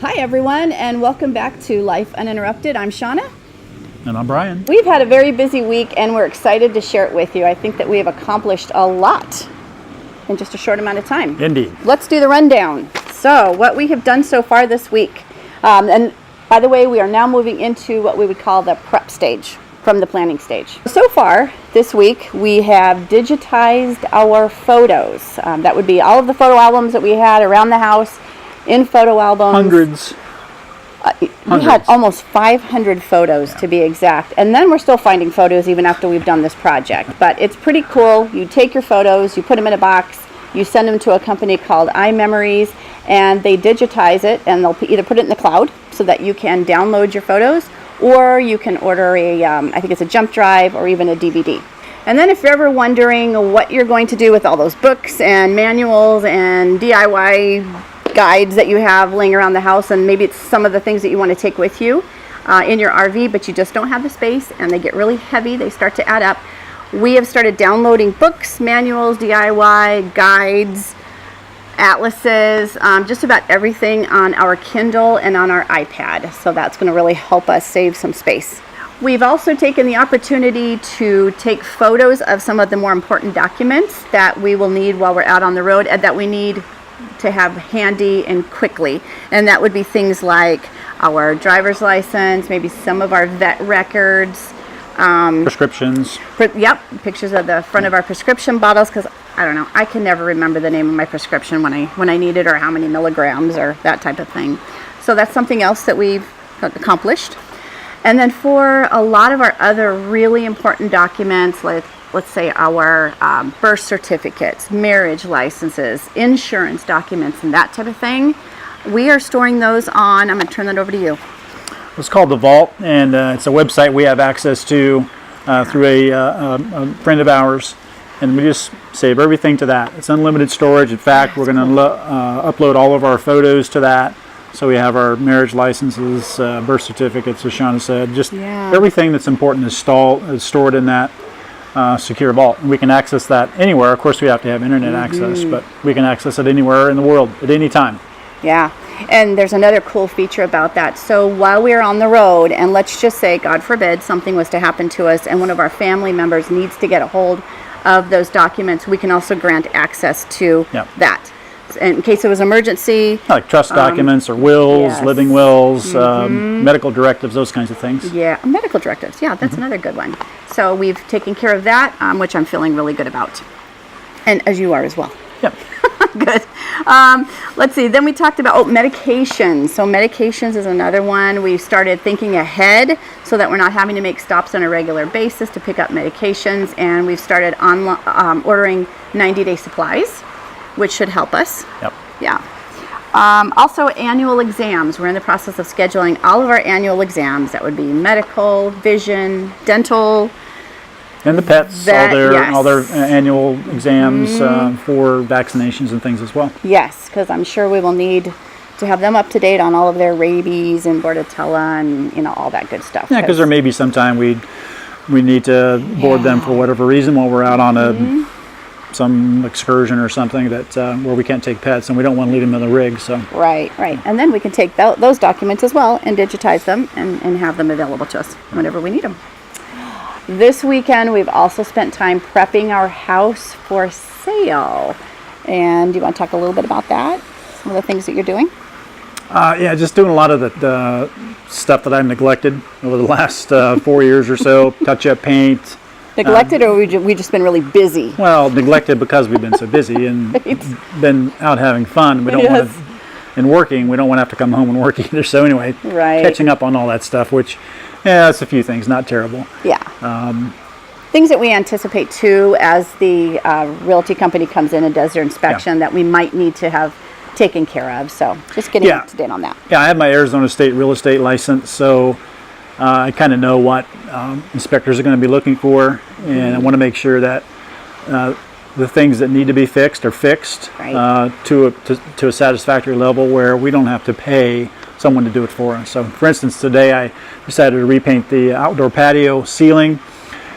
Hi everyone, and welcome back to Life Uninterrupted. I'm Shauna. And I'm Brian. We've had a very busy week and we're excited to share it with you. I think that we have accomplished a lot in just a short amount of time. Indeed. Let's do the rundown. So what we have done so far this week, and by the way, we are now moving into what we would call the prep stage from the planning stage. So far this week, we have digitized our photos. That would be all of the photo albums that we had around the house in photo albums. Hundreds. We had almost 500 photos to be exact. And then we're still finding photos even after we've done this project. But it's pretty cool. You take your photos, you put them in a box, you send them to a company called iMemories, and they digitize it, and they'll either put it in the cloud so that you can download your photos, or you can order a, I think it's a jump drive or even a DVD. And then if you're ever wondering what you're going to do with all those books and manuals and DIY guides that you have laying around the house, and maybe it's some of the things that you want to take with you in your RV, but you just don't have the space and they get really heavy, they start to add up. We have started downloading books, manuals, DIY, guides, atlases, just about everything on our Kindle and on our iPad. So that's going to really help us save some space. We've also taken the opportunity to take photos of some of the more important documents that we will need while we're out on the road and that we need to have handy and quickly, and that would be things like our driver's license, maybe some of our vet records, prescriptions. Yep, pictures of the front of our prescription bottles, because I don't know, I can never remember the name of my prescription when I need it, or how many milligrams or that type of thing. So that's something else that we've accomplished. And then for a lot of our other really important documents, like let's say our birth certificates, marriage licenses, insurance documents, and that type of thing, we are storing those on, I'm going to turn that over to you. It's called The Vault, and it's a website we have access to through a friend of ours, and we just save everything to that. It's unlimited storage. In fact, we're going to upload all of our photos to that. So we have our marriage licenses, birth certificates, as Shauna said, just everything that's important is stored in that secure vault. And we can access that anywhere. Of course, we have to have internet access, but we can access it anywhere in the world at any time. Yeah, and there's another cool feature about that. So while we are on the road, and let's just say, God forbid, something was to happen to us and one of our family members needs to get a hold of those documents, we can also grant access to that. In case it was emergency. Like trust documents or wills, living wills, medical directives, those kinds of things. Yeah, medical directives. Yeah, that's another good one. So we've taken care of that, which I'm feeling really good about. And as you are as well. Yep. Good. Let's see. Then we talked about medications. So medications is another one. We started thinking ahead so that we're not having to make stops on a regular basis to pick up medications. And we've started ordering 90-day supplies, which should help us. Yep. Yeah. Also, annual exams. We're in the process of scheduling all of our annual exams. That would be medical, vision, dental. And the pets, all their annual exams for vaccinations and things as well. Yes, because I'm sure we will need to have them up to date on all of their rabies and Bordetella and all that good stuff. Yeah, because there may be some time we need to board them for whatever reason while we're out on some excursion or something that where we can't take pets, and we don't want to leave them in the rig. So right, and then we can take those documents as well and digitize them and have them available to us whenever we need them. This weekend we've also spent time prepping our house for sale, and do you want to talk a little bit about that? Some of the things that you're doing? Yeah, just doing a lot of the stuff that I've neglected over the last 4 years or so. Touch up paint. Neglected, or we just been really busy? Well, neglected because we've been so busy and been out having fun. We don't want to, and working. We don't want to have to come home and work either. So anyway, catching up on all that stuff, which, it's a few things, not terrible. Yeah. Things that we anticipate too, as the realty company comes in and does their inspection, that we might need to have taken care of. So just getting up to date on that. Yeah, I have my Arizona State real estate license, so I kind of know what inspectors are going to be looking for, and I want to make sure that the things that need to be fixed are fixed to a satisfactory level where we don't have to pay someone to do it for us. So, for instance, today I decided to repaint the outdoor patio ceiling.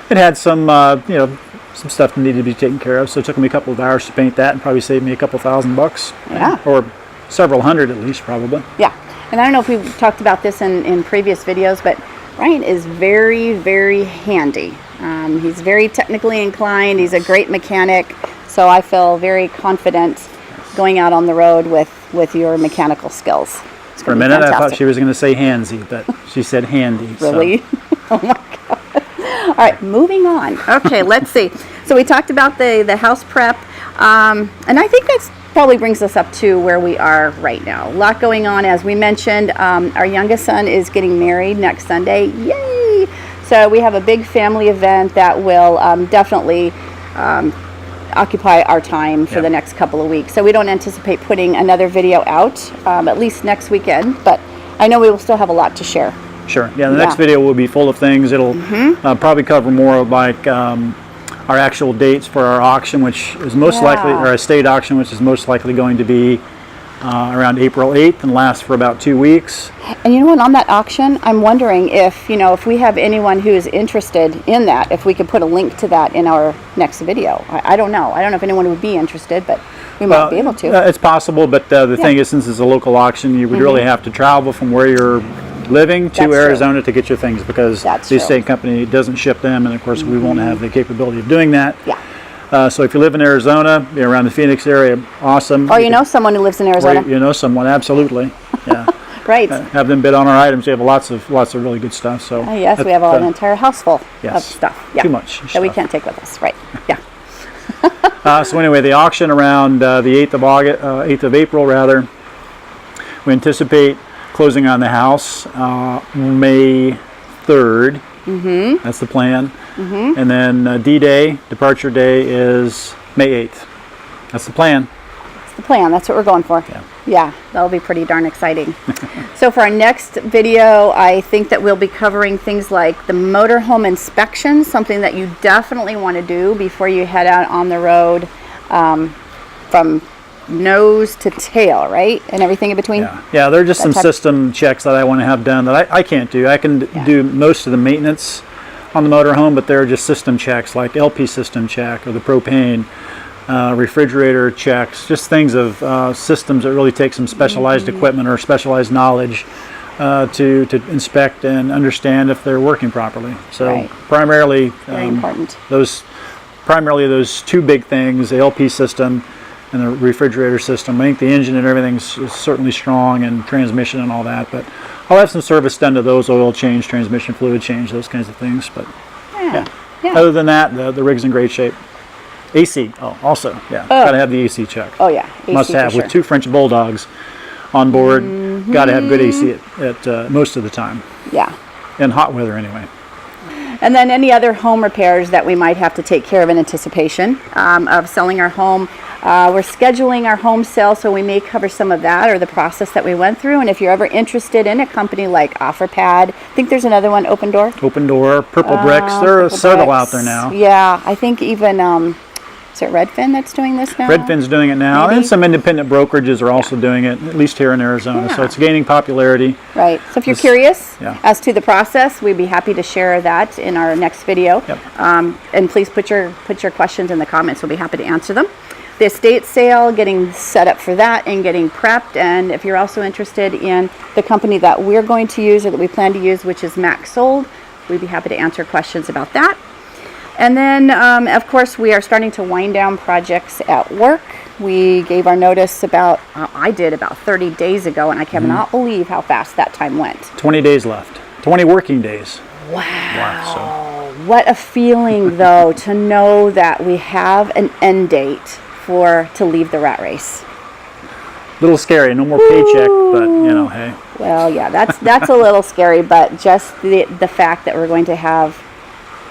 It had some stuff that needed to be taken care of, so it took me a couple of hours to paint that, and probably saved me a couple $1,000. Yeah. Or several hundred at least, probably. Yeah. And I don't know if we've talked about this in previous videos, but Ryan is very, very handy. He's very technically inclined. He's a great mechanic. So I feel very confident going out on the road with your mechanical skills. For a minute, I thought she was going to say handsy, but she said handy. Really? So. Oh my God. All right, moving on. Okay, let's see. So we talked about the house prep, and I think that's probably brings us up to where we are right now. A lot going on, as we mentioned. Our youngest son is getting married next Sunday. Yay! So we have a big family event that will definitely occupy our time for the next couple of weeks. So we don't anticipate putting another video out, at least next weekend, but I know we will still have a lot to share. Sure. Yeah, the next video will be full of things. It'll probably cover more of like our actual dates for our auction, which is most likely, or a state auction, which is most likely going to be around April 8th and lasts for about 2 weeks. And you know what, on that auction, I'm wondering if, if we have anyone who is interested in that, if we could put a link to that in our next video. I don't know. I don't know if anyone would be interested, but we might be able to. It's possible, but the thing is, since it's a local auction, you would really have to travel from where you're living to Arizona to get your things, because the estate company doesn't ship them, and of course we won't have the capability of doing that. So if you live in Arizona, you're around the Phoenix area, awesome. Or you know someone who lives in Arizona. Or you know someone, absolutely. Yeah. Right. Have them bid on our items. We have lots of really good stuff. So yes, we have an entire house full of stuff. Too much that we can't take with us. Right. Yeah. So anyway, the auction around the 8th of April rather. We anticipate closing on the house May 3rd. That's the plan. And then D-Day, departure day, is May 8th. That's the plan. That's the plan. That's what we're going for. Yeah, that'll be pretty darn exciting. So for our next video, I think that we'll be covering things like the motorhome inspection, something that you definitely want to do before you head out on the road, from nose to tail, right? And everything in between? Yeah, there are just some system checks that I want to have done that I can't do. I can do most of the maintenance on the motorhome, but there are just system checks like LP system check or the propane, refrigerator checks, just things of systems that really take some specialized equipment or specialized knowledge to inspect and understand if they're working properly. So primarily, very important. Those two big things, the LP system and the refrigerator system. I think the engine and everything is certainly strong, and transmission and all that, but I'll have some service done to those, oil change, transmission fluid change, those kinds of things. But other than that, the rig's in great shape. AC, also, got to have the AC check. Oh yeah, AC must have, with 2 French bulldogs on board. Got to have good AC at most of the time. Yeah. In hot weather anyway. And then any other home repairs that we might have to take care of in anticipation of selling our home. We're scheduling our home sale, so we may cover some of that, or the process that we went through. And if you're ever interested in a company like OfferPad, I think there's another one, Open Door. Open Door, Purple Bricks. There are several out there now. Yeah, I think even, is it Redfin that's doing this now? Redfin's doing it now, and some independent brokerages are also doing it, at least here in Arizona. So it's gaining popularity. Right. So if you're curious as to the process, we'd be happy to share that in our next video. And please put your questions in the comments. We'll be happy to answer them. The estate sale, getting set up for that and getting prepped. And if you're also interested in the company that we're going to use or that we plan to use, which is Maxsold, we'd be happy to answer questions about that. And then, of course, we are starting to wind down projects at work. We gave our notice I did about 30 days ago, and I cannot believe how fast that time went. 20 days left. 20 working days. Wow. What a feeling, though, to know that we have an end date to leave the rat race. A little scary, no more paycheck, but hey. Well, yeah, that's a little scary, but just the fact that we're going to have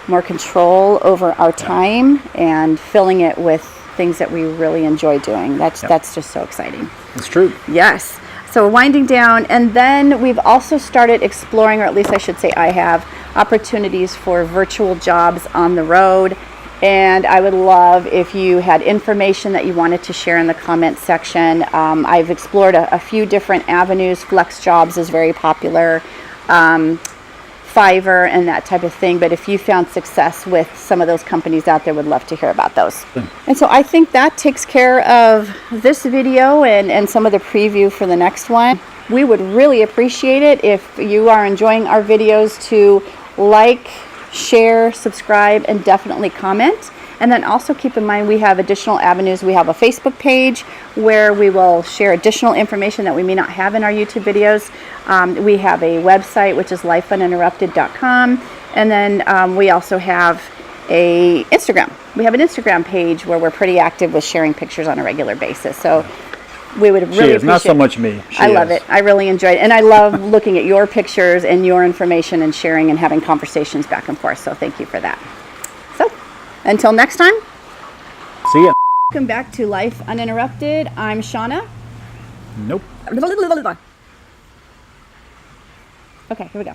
more control over our time and filling it with things that we really enjoy doing. That's just so exciting. That's true. Yes. So we're winding down, and then we've also started exploring, or at least I should say I have, opportunities for virtual jobs on the road. And I would love if you had information that you wanted to share in the comment section. I've explored a few different avenues. Flex Jobs is very popular, Fiverr and that type of thing. But if you found success with some of those companies out there, would love to hear about those. And so I think that takes care of this video and some of the preview for the next one. we would really appreciate it if you are enjoying our videos to like, share, subscribe, and definitely comment. And then also keep in mind we have additional avenues. We have a Facebook page where we will share additional information that we may not have in our YouTube videos. We have a website, which is lifeuninterrupted.com. And then we also have a Instagram. We have an Instagram page where we're pretty active with sharing pictures on a regular basis. So we would really appreciate it. Not so much me. I love it. I really enjoy it. And I love looking at your pictures and your information and sharing and having conversations back and forth. So thank you for that. So until next time. See ya. Welcome back to Life Uninterrupted. I'm Shauna. Nope. Okay, here we go.